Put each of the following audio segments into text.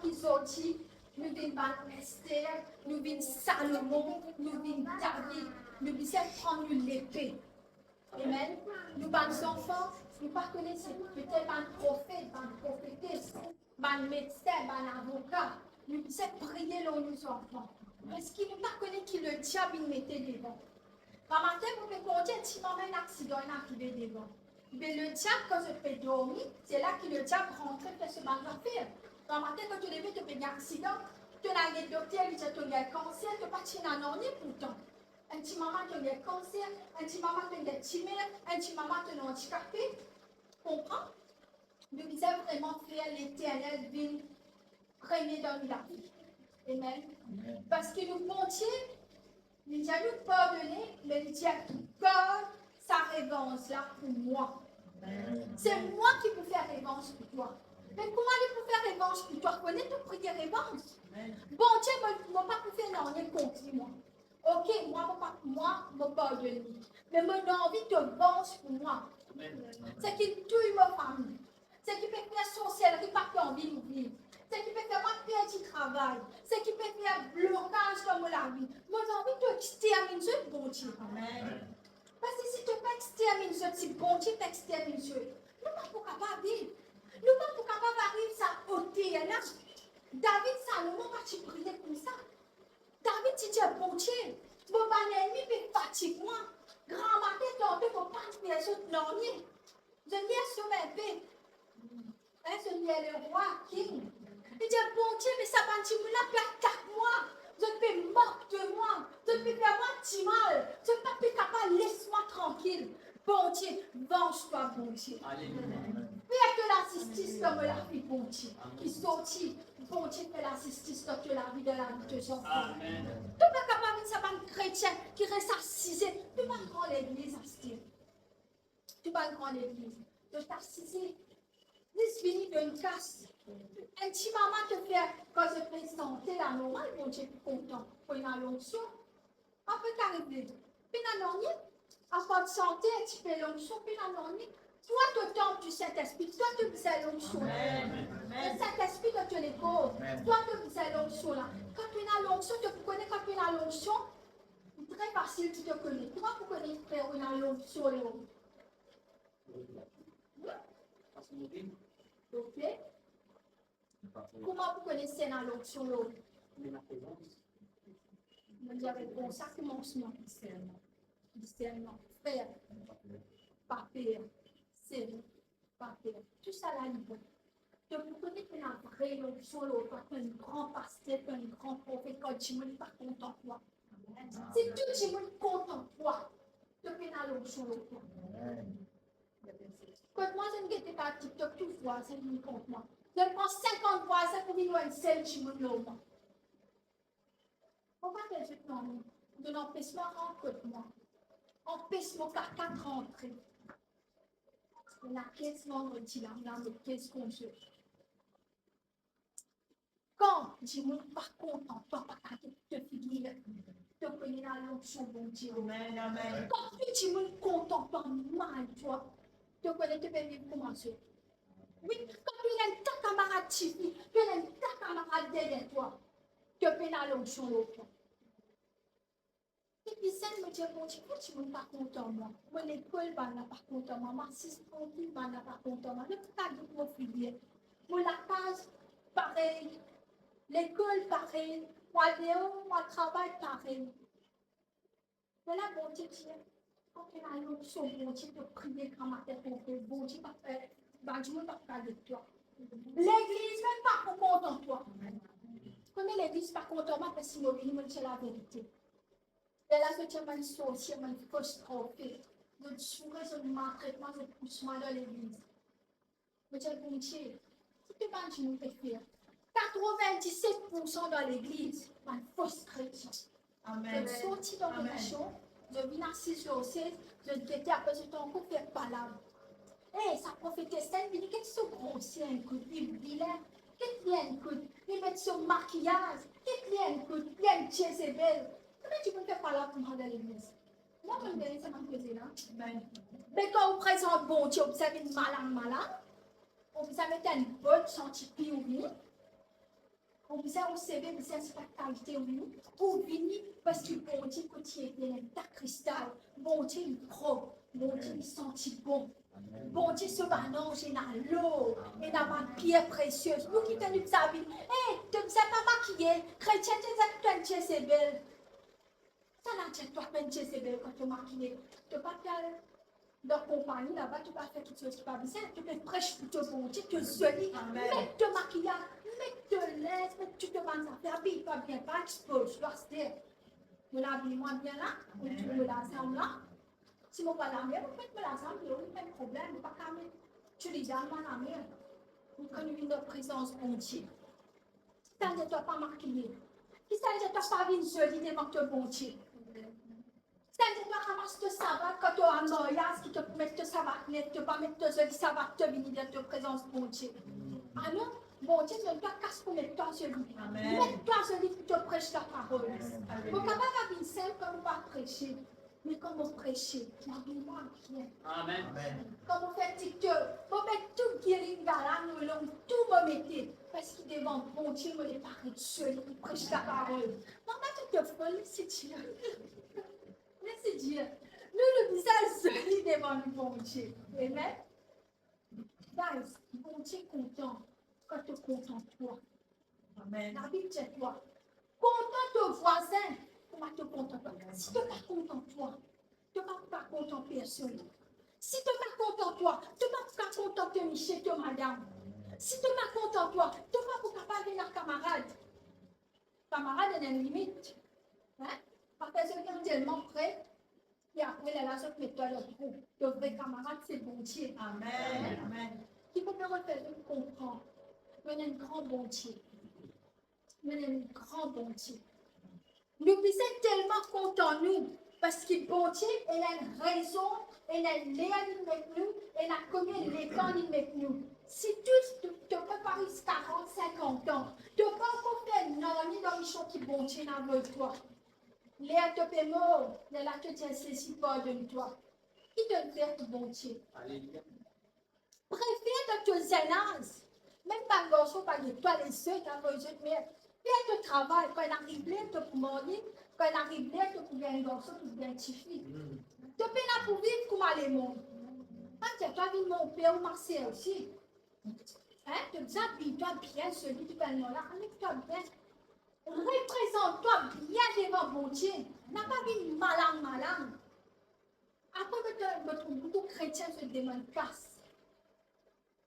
qui sortit, nous venons Esther, nous venons Salomon, nous venons David, nous venons prendre l'épée. Amen. Nous, les enfants, nous ne connaissons peut-être un prophète, une prophétesse, un médecin, un avocat. Nous devons prier nos enfants. Parce qu'ils ne connaissent pas qui le diable mettait devant. Quand matin, vous pouvez compter si maman un accident est arrivé devant. Mais le diable, quand je fais dormir, c'est là que le diable rentre et fait ce mal faire. Quand matin, quand tu lèves, tu fais un accident, tu as un docteur, tu as un cancer, tu n'as pas de un pourtant. Un petit maman qui a un cancer, un petit maman qui a un tumeur, un petit maman qui a un handicapé. Comprends? Nous devons vraiment faire l'éternel ville régner dans la vie. Amen. Parce que nous comptions, nous allons pardonner, mais nous disons, God, sa révérence là pour moi. C'est moi qui peux faire révérence pour toi. Mais comment il peut faire révérence pour toi? Connais ton prier révérence. Bon Dieu, moi pas pour faire non, contre moi. Ok, moi, je pardonne. Mais j'ai envie de vengeance pour moi. C'est qui tue ma famille. C'est qui peut faire sorcellerie, pas envie de vivre. C'est qui peut faire ma petit travail. C'est qui peut faire blocage dans la vie. Moi, j'ai envie de exterminer ce bon Dieu. Parce que si tu peux exterminer ce bon Dieu, tu extermines ce. Nous ne sommes pas capables de vivre. Nous ne sommes pas capables de vivre ça au théâtre. David Salomon va te prier comme ça. David dit bon Dieu, mon ennemi peut fatiguer moi. Grand matin, tantôt, il ne faut pas faire ce dernier. Je viens sur ma paix. Je viens le roi, king. Il dit bon Dieu, mais ça va dire, là, peut attaquer moi. Je ne peux moquer de moi. Je ne peux faire moi du mal. Je ne suis pas plus capable, laisse-moi tranquille. Bon Dieu, venge-toi, bon Dieu. Fais que la justice comme la vie, bon Dieu. Qui sortit, bon Dieu, fait la justice dans la vie de la vie de Jean. Tu n'es pas capable de savoir un chrétien qui reste assisé. Tu vas prendre l'église, Astir. Tu vas prendre l'église. De t'assiser. Laisse venir d'une casse. Un petit maman te fait, quand je présente la normale, bon Dieu, content. Pour une l'onction. On peut t'arriver. Puis la normale, à part de santé, un petit peu l'onction, puis la normale. Toi, tu temple du Saint-Esprit. Toi, tu faisais l'onction. Le Saint-Esprit de les pauvres. Toi, tu faisais l'onction là. Quand tu as l'onction, tu connais quand tu as l'onction. C'est très facile, tu te connais. Toi, tu connais frère, on a l'onction là. Ok. Comment vous connaissez la l'onction là? Je dirais bon, ça commence non. Discernement. Frère. Pas père. C'est pas père. Tout ça là, il faut. Donc, vous connaissez que la vraie l'onction là, quand un grand pasteur, un grand prophète, quand tu ne pas content de toi. Si tout le monde content de toi, tu peux la l'onction là. Quand moi, je ne guette pas TikTok, tout fois, c'est une compte moi. Je prends 50 fois, ça pour venir une seule chimoun là. Pourquoi que je prends de l'empêchement rencontre moi? Empêchement car 4 entrées. On a 15 vendredis là, on a 15 congés. Quand je ne suis pas content, toi, pas te figure, te connais la l'onction, bon Dieu. Amen. Quand tu ne suis content, pas mal, toi, tu connais, tu peux vivre comment c'est. Oui, quand tu as ta camarade Tifi, tu as ta camarade derrière toi, tu peux la l'onction, l'autre. Et puis, ça me dit, bon Dieu, pourquoi tu ne suis pas content, moi? Mon école, n'est pas content, moi. Ma assistante, n'est pas content, moi. Le cas de mon filière. Mon la case, pareil. L'école, pareil. Moi, Léon, moi, travail, pareil. Mais là, bon Dieu, quand tu as l'option, bon Dieu, de prier quand ma tête est fait, bon Dieu, je ne veux pas parler de toi. L'église, même pas pour content de toi. Comment l'église, pas content, moi, parce que c'est la vérité. Et là, que tu as mal sorti, mal frustré, de souris, de maltraitement, de poussement dans l'église. Mais tu as bon Dieu, si tu vas, je ne peux faire. 97% dans l'église, un fausse chrétien. Je suis sorti dans l'émission, je viens assise sur le siège, je déteste après ce temps qu'on fait palabre. Eh, sa prophétesse, elle dit qu'est-ce que grossier un coup, il vilain, qu'est-ce qu'il y a un coup, il met son maquillage, qu'est-ce qu'il y a un coup, il y a une Jézabel. Comment tu peux faire palabre pour moi dans l'église? Moi, je me dis, ça m'a posé là. Mais quand on présente bon Dieu, vous savez, malin, on vous a mis une bonne senti pire. On vous a observé, vous avez cette qualité en nous, pour venir, parce que bon Dieu, quand il est ta cristal, bon Dieu, il propre, bon Dieu, il sentit bon. Bon Dieu, ce matin, j'ai dans l'eau, et dans ma pierre précieuse. Nous qui tenons sa vie, hé, tu ne sais pas maquiller, chrétien, tu es Jézabel. Ça n'a pas toi, Jézabel, quand tu maquilles. Tu n'as pas faire dans la compagnie là-bas, tu vas faire quelque chose qui n'est pas bien. Tu te prêches pour te bon Dieu, te soigner, mets te maquillage, mets te laisse, mets tu te bandes à faire, habille-toi bien, pas expose, dois se dire. Vous l'habillez-moi bien là, vous trouvez l'ensemble là. Si vous pas la mer, vous faites l'ensemble, il n'y a pas de problème, vous pas qu'à mettre. Tu les donnes dans la mer. Vous connaissez une présence bon Dieu. Ça ne doit pas maquiller. Si ça ne doit pas venir jolie devant ton bon Dieu. Ça ne doit pas ramasser ton savate quand tu as un mariage qui te permet de savate net, tu ne pas mettre ton joli savate te venir dans ta présence bon Dieu. Alors, bon Dieu, ne doit pas casser pour mettre toi joli. Mets-toi joli pour te prêcher la parole. Vous ne pouvez pas venir simple comme on va prêcher. Mais comme on prêche, l'habillement bien. Amen. Comme on fait TikTok, on met tout guéri dans la nous allons tout me mettre. Parce qu'il devant bon Dieu, me les paraît seul, il prêche la parole. Non, mais tu te folle, c'est Dieu. Mais c'est Dieu. Nous, le visage seul devant le bon Dieu. Amen. Guys, bon Dieu est content quand tu es content de toi. Amen. La Bible dit toi. Content de voisin. Comment te content toi? Si tu n'es pas content de toi, tu n'es pas content de personne. Si tu n'es pas content de toi, tu n'es pas content de Michel, de madame. Si tu n'es pas content de toi, tu n'es pas capable de venir camarade. Camarade, il y a une limite. Hein? Parce que quelqu'un est tellement prêt, et après, la chose met toi le trou. Le vrai camarade, c'est bon Dieu. Amen. Amen. Il faut que vous comprendre. Il y a un grand bon Dieu. Il y a un grand bon Dieu. Nous sommes tellement contents, nous, parce que bon Dieu, il a une raison, il a une léa avec nous, il a connu l'écran avec nous. Si tu te prépares 40, 50 ans, tu ne peux pas encore faire une année dans les choses qui bon Dieu n'a avec toi. Léa te fait mort, elle a te tient ceci pas de toi. Qui te fait tout bon Dieu? Préfère de te zénance. Même pas le garçon, pas de toi, les ceux qui ont besoin de merde. Fais ton travail, quand il arrive là, tu peux manger, quand il arrive là, tu peux bien un garçon, tu peux bien une fille. Tu peux là pour vivre comme aller monde. Quand tu as vu mon père ou Marseille aussi, hein, tu dis, habille-toi bien, celui qui va là, habille-toi bien. Représente-toi bien devant mon Dieu. N'a pas vu malin. Après que notre beaucoup de chrétiens se demandent casse.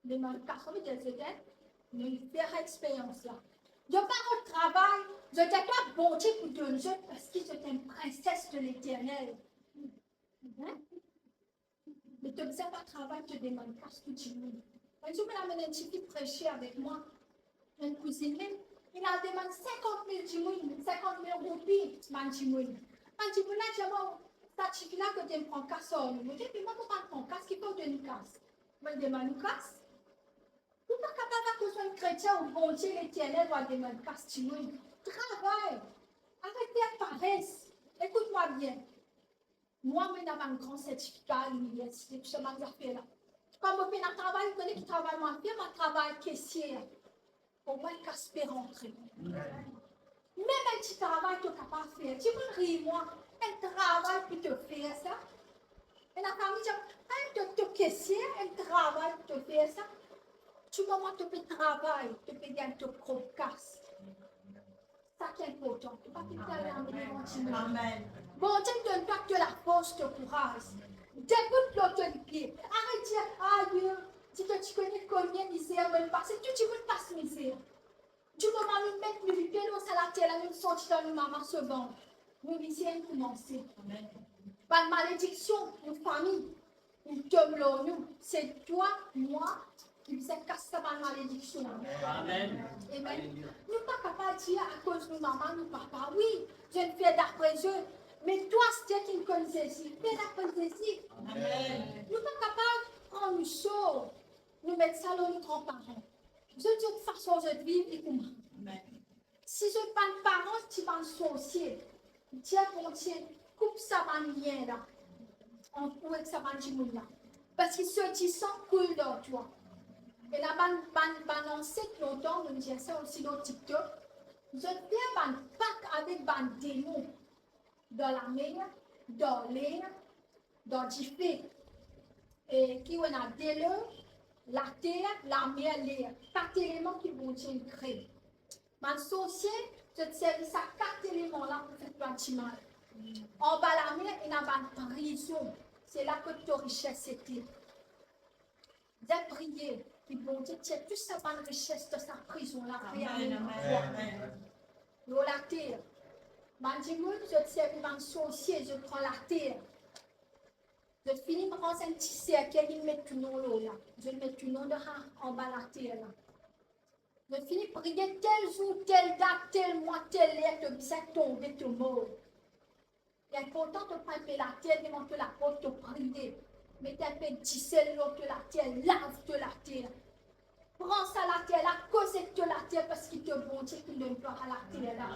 Demandent casse, on veut dire, c'est une faire expérience là. Je pars au travail, je ne t'ai pas bon Dieu pour te Dieu parce que c'est une princesse de l'éternel. Hein? Mais tu ne sais pas travail, tu demandes casse tout tu veux. Un jour, je m'amène un petit fille prêcher avec moi, une cousine même. Il a demandé 50 000 djimouines, 50 000 roupies, man djimouines. Man djimouines, là, j'ai mon certificat que tu me prends casse au niveau. Je dis, moi, je prends casse, qui peut te une casse? Je me demande une casse. Vous n'êtes pas capable de faire un chrétien ou bon Dieu l'éternel ou demander casse djimouines. Travaille. Arrêtez la paresse. Écoute-moi bien. Moi, je n'avais un grand certificat à l'université, puis je m'en ai fait là. Quand je fais un travail, vous connaissez qui travaille, moi, je fais mon travail caissier. Au moins, Casper rentrer. Même un petit travail, tu n'es capable de faire. Tu peux rire, moi, un travail pour te faire ça. Et la famille dit, un te caissier, un travail pour te faire ça. Tu peux te faire travail, tu peux gagner ton propre casse. Ça qui est important. Tu ne peux pas faire la Amen. Bon Dieu, donne-toi que la force, le courage. Dégoûte l'autorité. Arrête de dire, ah Dieu. Si tu connais combien de misère me passer, tu veux pas ce misère. Tu peux nous mettre le pélos à la terre, nous sortir dans le maman se vendre. Nous misères commencer. Pas de malédiction, nos familles. Nous tombons nous. C'est toi, moi, qui vous êtes cassé par la malédiction. Amen. Amen. Nous ne sommes pas capables de dire à cause de nos mamans, nos papas, oui, je ne fais d'après eux. Mais toi, c'est qui me connaissais ici. Fais d'après ici. Amen. Nous ne sommes pas capables de prendre une chose. Nous mettre ça dans nos grands-parents. Je dis de façon de vivre et comment. Si je pas de parents, tu vas me sorcier. Dieu bon Dieu, coupe ça van lien là. On pourrait que ça van là. Parce que ce qui sent coule dans toi. Et là, ban ancêtre longtemps, nous disons ça aussi dans TikTok. Je fais un pack avec un démon dans la mer, dans l'air, dans du feu. Et qui on a de l'eau, la terre, la mer, l'air. 4 éléments qui vont être créés. Man sorcier, je te sers ça 4 éléments-là pour faire plein de mal. En bas la mer, il y a une prison. C'est là que ta richesse était. J'ai prié, qui vont dire, tu as tout ça, une richesse de sa prison-là. Dans la terre. Man dit, je te sers un sorcier, je prends la terre. Je finis par prendre un petit cercle, il met tout nom là. Je mets tout nom en bas la terre là. Je finis par prier tel jour, telle date, tel mois, telle lettre, ça tombe, tout mort. Il est important de prendre la terre, de monter la porte, de prier. Mais tu as fait 17 l'autre la terre, lave-te la terre. Prends ça la terre, la cause de la terre parce qu'il te bon Dieu qui donne pas à la terre là.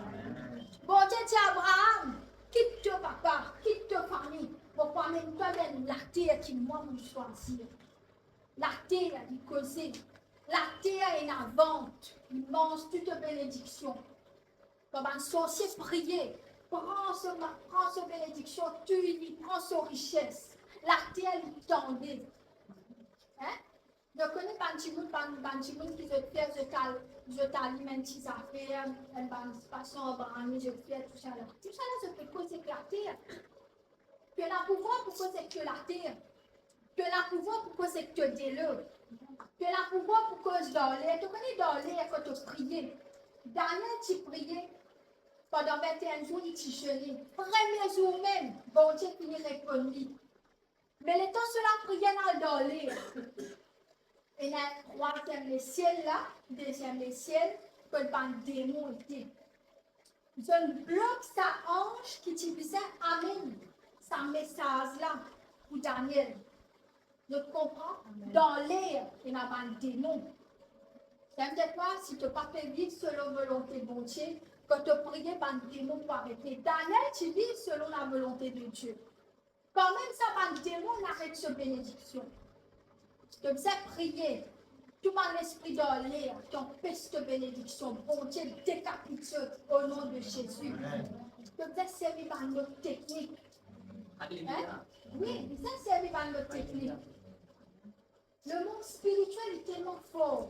Bon Dieu dit Abraham, quitte ton papa, quitte ta famille, pour pas même toi-même la terre qui moi vous choisir. La terre est causée. La terre est en vente. Il mange toute bénédiction. Comme un sorcier prier, prends sa bénédiction, tu lui prends sa richesse. La terre lui tendait. Hein? Je connais Banjimoun qui se fait, je t'alimente ses affaires, une façon Abraham, je fais tout ça là. Tout ça là, je peux causer que la terre. Tu as le pouvoir pour causer que la terre. Tu as le pouvoir pour causer que tu l'eau. Tu as le pouvoir pour cause d'aller. Tu connais d'aller quand tu priais. Daniel, tu priais. Pendant 21 jours, il t'y jeûnait. Premier jour même, bon Dieu finit répondre. Mais le temps cela priait dans l'air. Et là, troisième le ciel là, deuxième le ciel, que le démon était. Je bloque sa ange qui disait Amen. Sa message là pour Daniel. Je comprends? Dans l'air, il y a un démon. T'inquiète pas, si tu n'as pas fait vivre selon la volonté de bon Dieu, quand tu pries, un démon pour arrêter. Daniel, tu vis selon la volonté de Dieu. Quand même, ça, un démon arrête cette bénédiction. Tu dois prier. Tout mon esprit dans l'air, qui empêche cette bénédiction. Bon Dieu, décapite au nom de Jésus. Tu dois servir par notre technique. Hein? Oui, ça servir par notre technique. Le monde spirituel est tellement fort.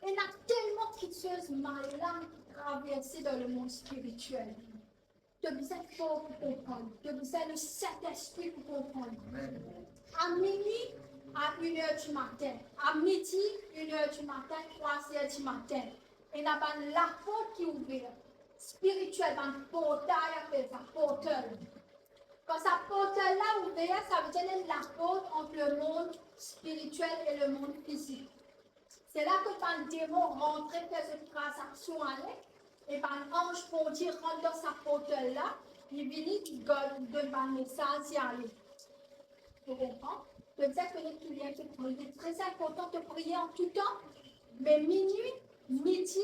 Il y a tellement de choses malades qui traversent dans le monde spirituel. Tu as besoin de fort pour comprendre. Tu as besoin de Saint-Esprit pour comprendre. À minuit, à 1h du matin. À midi, 1h du matin, 3h du matin. Il y a la porte qui est ouverte. Spirituel, un portail appelé ça, portail. Quand ça portail-là ouvert, ça veut dire la porte entre le monde spirituel et le monde physique. C'est là que quand le démon rentrait, faisait une transaction avec, et quand l'ange pour dire rentre dans sa porte-là, il venait de un message y aller. Tu comprends? Tu sais que qu'il y a c'est très important de prier en tout temps, mais minuit, midi,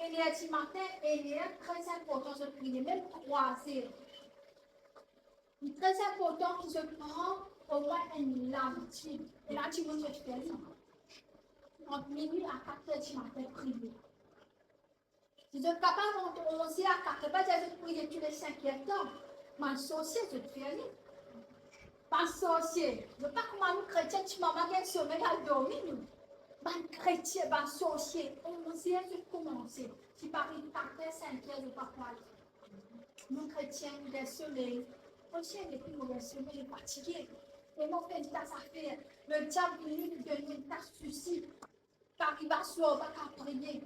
et le matin, et il est très important de prier, même 3 heures. C'est très important que je prends au moins une habitude. Et là, tu veux que je fais ça. Entre minuit à 4 heures du matin, prier. Si je suis capable de 11 heures à 4 heures, je vais prier tous les 5 heures temps. Mais un sorcier, je te fais rien. Pas un sorcier. Je ne veux pas comment nous chrétiens, tu m'as manqué un sommeil à dormir. Un chrétien, un sorcier. 11 heures, je commence. Si par une 4 heures, 5 heures, je ne vais pas parler. Nous chrétiens, nous avons sommeil. Le chien n'est plus mauvais sommeil, il est fatigué. Et mon fait une tasse à faire. Le diable, il nous donne une tasse suicide. Car il va soir, il va prier.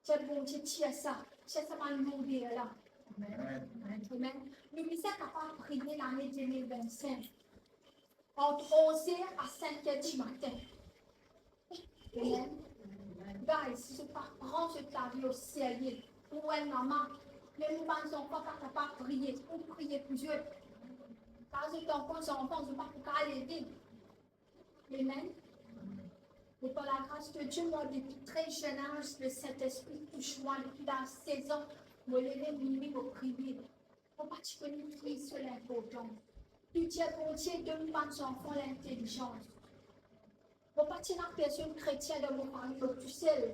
C'est bon, tu tiens ça. C'est ça, va nous mourir là. Amen. Nous sommes capables de prier l'année 2025. Entre 11h à 5h du matin. Amen. Guys, si je prends ta vie au sérieux, pour une maman, les enfants ne sont pas capables de prier. Pour prier pour Dieu. Quand je t'envoie aux enfants, je ne peux pas aller vite. Amen. Et par la grâce de Dieu, moi, depuis très jeune âge, le Saint-Esprit touche moi depuis la saison, me lever minuit pour prier. En particulier, prier sur l'important. Tout Dieu pour Dieu, donne aux enfants l'intelligence. Pour partir la personne chrétienne de mon famille, tu sais,